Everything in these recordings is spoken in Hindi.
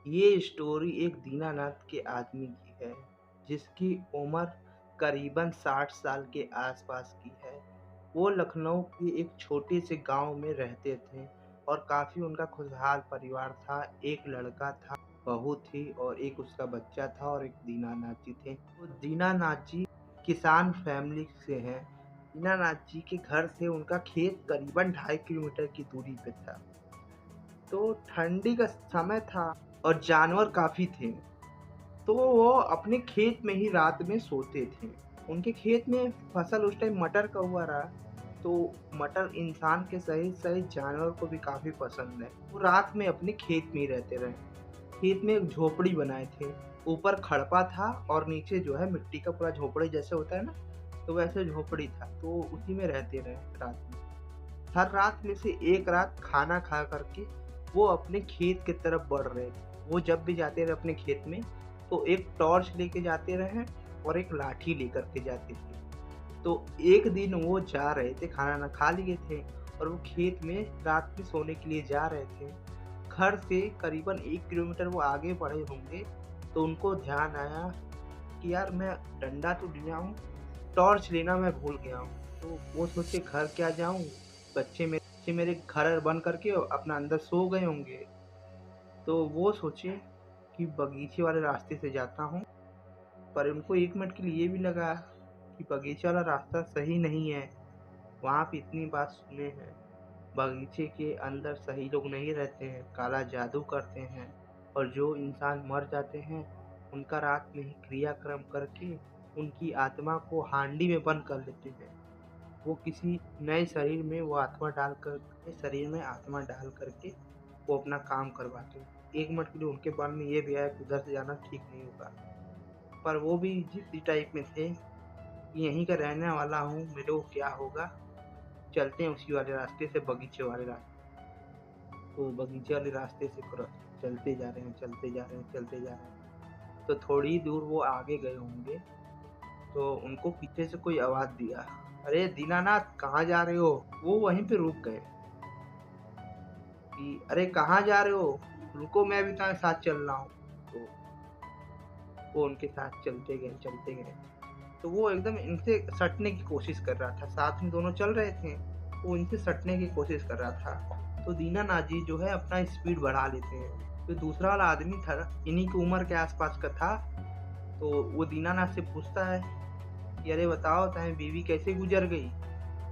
ये स्टोरी एक दीनानाथ के आदमी की है, जिसकी उम्र करीबन 60 साल के आसपास की है। वो लखनऊ के एक छोटे से गाँव में रहते थे और काफ़ी उनका खुशहाल परिवार था। एक लड़का था, बहू थी और एक उसका बच्चा था और एक दीनानाथ जी थे। तो दीनानाथ जी किसान फैमिली से हैं। दीनानाथ जी के घर से उनका खेत करीबन 2.5 किलोमीटर की दूरी पे था। तो ठंडी का समय था और जानवर काफ़ी थे। तो वो अपने खेत में ही रात में सोते थे। उनके खेत में फसल उस टाइम मटर का हुआ रहा, तो मटर इंसान के सहित-सहित जानवर को भी काफ़ी पसंद है। वो रात में अपने खेत में ही रहते रहे। खेत में एक झोपड़ी बनाए थे। ऊपर खड़पा था और नीचे जो है मिट्टी का पूरा झोपड़ी जैसे होता है ना, तो वैसे झोपड़ी था। तो उसी में रहते रहे रात में। हर रात में से एक रात खाना खा कर के वो अपने खेत की तरफ बढ़ रहे थे। वो जब भी जाते रहे अपने खेत में, तो एक टॉर्च लेके जाते रहे और एक लाठी लेकर के जाते थे। तो एक दिन वो जा रहे थे, खाना ना खा लिए थे और वो खेत में रात में सोने के लिए जा रहे थे। घर से करीबन 1 किलोमीटर वो आगे बढ़े होंगे, तो उनको ध्यान आया कि यार मैं डंडा तो लिया हूँ, टॉर्च लेना मैं भूल गया हूँ। तो वो सोचे घर क्या जाऊँ, बच्चे मेरे घर बंद करके अपना अंदर सो गए होंगे। तो वो सोचे कि बगीचे वाले रास्ते से जाता हूँ, पर उनको 1 मिनट के लिए ये भी लगा कि बगीचे वाला रास्ता सही नहीं है। वहाँ पे इतनी बात सुने हैं, बगीचे के अंदर सही लोग नहीं रहते हैं, काला जादू करते हैं और जो इंसान मर जाते हैं, उनका रात में ही क्रियाक्रम करके उनकी आत्मा को हांडी में बंद कर लेते हैं। वो किसी नए शरीर में वो आत्मा डाल कर के शरीर में आत्मा डाल करके वो अपना काम करवाते हैं। 1 मिनट के लिए उनके मन में ये भी आया कि उधर से जाना ठीक नहीं होगा। पर वो भी जिद्दी टाइप में थे कि यहीं का रहने वाला हूँ, मेरे को क्या होगा, चलते हैं उसी वाले रास्ते से, बगीचे वाले रास्ते। तो बगीचे वाले रास्ते से चलते जा रहे हैं, चलते जा रहे हैं, चलते जा रहे हैं। तो थोड़ी दूर वो आगे गए होंगे, तो उनको पीछे से कोई आवाज़ दिया, "अरे दीनानाथ कहाँ जा रहे हो?" वो वहीं पे रुक गए कि "अरे कहाँ जा रहे हो? रुको मैं भी तुम्हारे साथ चल रहा हूँ।" तो वो उनके साथ चलते गए, चलते गए। तो वो एकदम इनसे सटने की कोशिश कर रहा था, साथ में दोनों चल रहे थे, वो इनसे सटने की कोशिश कर रहा था। तो दीनानाथ जी जो है अपना स्पीड बढ़ा लेते हैं। जो दूसरा वाला आदमी था, इन्हीं की उम्र के आस-पास का था, तो वो दीनानाथ से पूछता है कि अरे बताओ तुम्हारी बीवी कैसे गुज़र गई?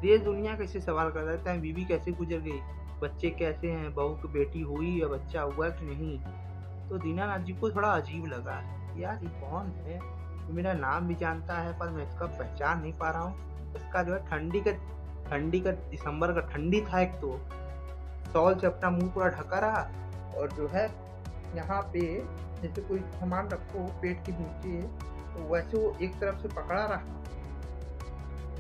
देश दुनिया का इससे सवाल कर रहा है, तुम्हारी बीवी कैसे गुज़र गई? बच्चे कैसे हैं? बहू की बेटी हुई या बच्चा हुआ कि नहीं? तो दीनानाथ जी को थोड़ा अजीब लगा, यार ये कौन है? ये मेरा नाम भी जानता है पर मैं इसका पहचान नहीं पा रहा हूँ। इसका जो है ठंडी का दिसंबर का ठंडी था एक तो, शॉल से अपना मुँह पूरा ढका रहा और जो है यहाँ पे जैसे कोई सामान रखो पेट के नीचे, तो वैसे वो एक तरफ से पकड़ा रहा।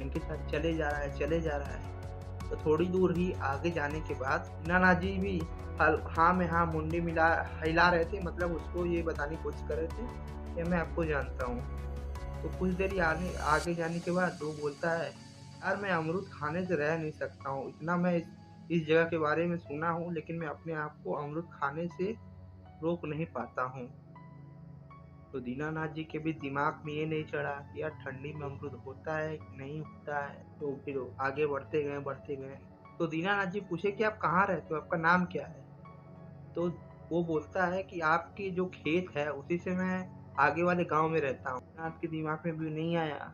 इनके साथ चले जा रहा है, चले जा रहा है। तो थोड़ी दूर ही आगे जाने के बाद नाना जी भी हाँ में हाँ मुंडी मिला हिला रहे थे, मतलब उसको ये बताने की कोशिश कर रहे थे कि मैं आपको जानता हूँ। तो कुछ देर ही आगे आगे जाने के बाद वो बोलता है, यार मैं अमरूद खाने से रह नहीं सकता हूँ। इतना मैं इस जगह के बारे में सुना हूँ, लेकिन मैं अपने आप को अमरूद खाने से रोक नहीं पाता हूँ। तो दीनानाथ जी के भी दिमाग में ये नहीं चढ़ा कि यार ठंडी में अमरूद होता है कि नहीं होता है। तो फिर वो आगे बढ़ते गए, बढ़ते गए। तो दीनानाथ जी पूछे कि आप कहाँ रहते हो? आपका नाम क्या है? तो वो बोलता है कि आपके जो खेत है उसी से मैं आगे वाले गाँव में रहता हूँ। दीनानाथ के दिमाग में भी नहीं आया,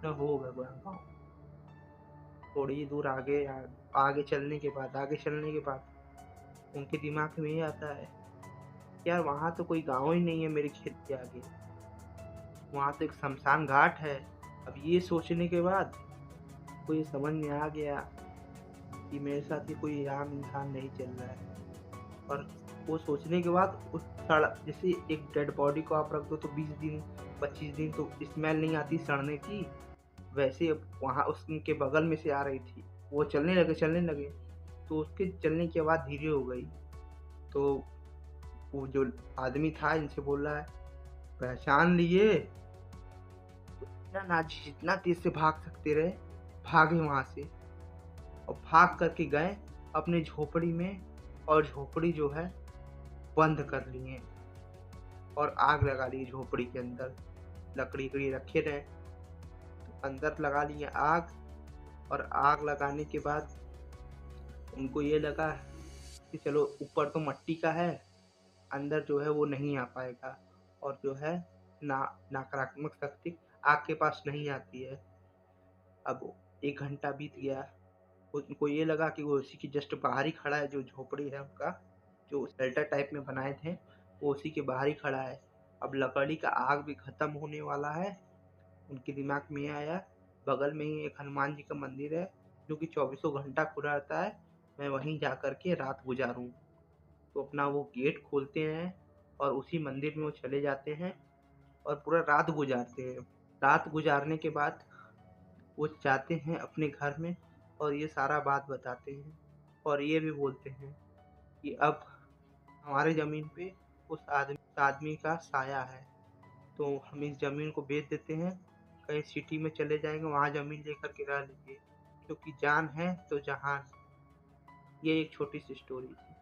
ना हो गया बड़ा गाँव। थोड़ी दूर आगे चलने के बाद उनके दिमाग में ये आता है, यार वहाँ तो कोई गाँव ही नहीं है मेरे खेत के आगे। वहाँ तो एक शमशान घाट है। अब ये सोचने के बाद को ये समझ में आ गया कि मेरे साथ ये कोई आम इंसान नहीं चल रहा है। और वो सोचने के बाद उस सड़क जैसे एक डेड बॉडी को आप रख दो तो 20 दिन 25 दिन तो स्मेल नहीं आती सड़ने की, वैसे अब वहाँ उसके बगल में से आ रही थी। वो चलने लगे, तो उसके चलने की आवाज़ धीरे हो गई। तो वो जो आदमी था इनसे बोल रहा है, पहचान लिए? ना नाजी जितना तेज से भाग सकते रहे, भागे वहाँ से और भाग करके गए अपने झोपड़ी में और झोपड़ी जो है बंद कर लिए। और आग लगा ली झोपड़ी के अंदर। लकड़ी-वकड़ी रखे रहे, तो अंदर लगा लिए आग। और आग लगाने के बाद उनको ये लगा कि चलो ऊपर तो मिट्टी का है, अंदर जो है वो नहीं आ पाएगा, और जो है ना नकारात्मक शक्ति आग के पास नहीं आती है। अब 1 घंटा बीत गया, उनको ये लगा कि वो उसी के जस्ट बाहर ही खड़ा है, जो झोपड़ी है उनका, जो शेल्टर टाइप में बनाए थे, वो उसी के बाहर ही खड़ा है। अब लकड़ी का आग भी खत्म होने वाला है। उनके दिमाग में ये आया, बगल में ही एक हनुमान जी का मंदिर है, जो कि चौबीसों घंटा खुला रहता है, मैं वहीं जा कर के रात गुजारूँ। तो अपना वो गेट खोलते हैं और उसी मंदिर में वो चले जाते हैं और पूरा रात गुजारते हैं। रात गुजारने के बाद वो जाते हैं अपने घर में और ये सारा बात बताते हैं, और ये भी बोलते हैं कि अब हमारे ज़मीन पे उस आदमी का साया है, तो हम इस ज़मीन को बेच देते हैं, कहीं सिटी में चले जाएँगे, वहाँ ज़मीन लेकर के रह लेंगे, क्योंकि जान है तो जहान। ये एक छोटी सी स्टोरी थी।